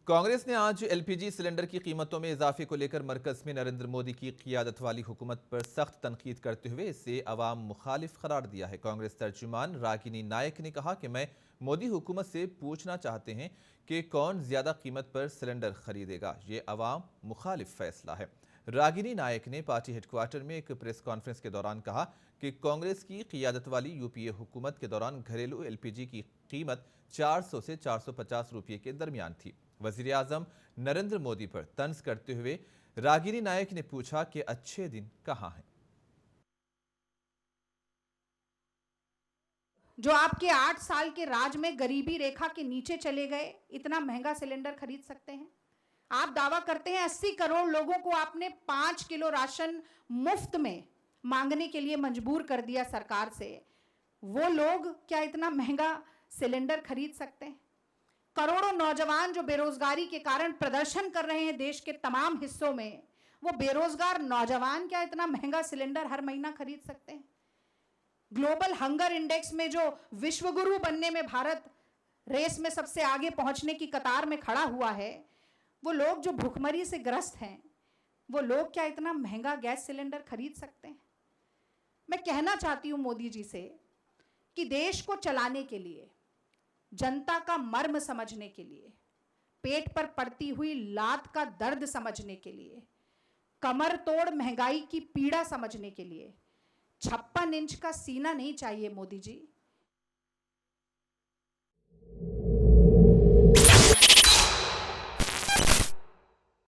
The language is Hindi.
कांग्रेस ने आज एलपीजी सिलेंडर की कीमतों में इजाफे को लेकर मरकज में नरेंद्र मोदी की क़ियादत वाली हुकूमत पर सख्त तनकीद करते हुए इसे अवाम मुखालिफ करार दिया है। कांग्रेस तर्जुमान रागिनी नायक ने कहा कि मैं मोदी हुकूमत से पूछना चाहते हैं कि कौन ज्यादा कीमत पर सिलेंडर खरीदेगा, ये अवाम मुखालिफ फैसला है। रागिनी नायक ने पार्टी हेडक्वार्टर में एक प्रेस कॉन्फ्रेंस के दौरान कहा कि कांग्रेस की क़ियादत वाली यूपीए हुकूमत के दौरान घरेलू एलपीजी की कीमत 400 से 450 रुपये के दरमियान थी। वजीर आजम नरेंद्र मोदी पर तंज करते हुए रागिनी नायक ने पूछा कि अच्छे दिन कहां हैं। जो आपके 8 साल के राज में गरीबी रेखा के नीचे चले गए, इतना महंगा सिलेंडर खरीद सकते हैं। आप दावा करते हैं 80 करोड़ लोगों को आपने 5 किलो राशन मुफ्त में मांगने के लिए मजबूर कर दिया सरकार से। वो लोग क्या इतना महंगा सिलेंडर खरीद सकते हैं? करोड़ों नौजवान जो बेरोजगारी के कारण प्रदर्शन कर रहे हैं देश के तमाम हिस्सों में, वो बेरोजगार नौजवान क्या इतना महंगा सिलेंडर हर महीना खरीद सकते हैं? ग्लोबल हंगर इंडेक्स में जो विश्वगुरु बनने में भारत रेस में सबसे आगे पहुंचने की कतार में खड़ा हुआ है, वो लोग जो भूखमरी से ग्रस्त हैं, वो लोग क्या इतना महंगा गैस सिलेंडर खरीद सकते हैं? मैं कहना चाहती हूं मोदी जी से कि देश को चलाने के लिए, जनता का मर्म समझने के लिए, पेट पर पड़ती हुई लात का दर्द समझने के लिए, कमर तोड़ महंगाई की पीड़ा समझने के लिए 56 इंच का सीना नहीं चाहिए मोदी जी।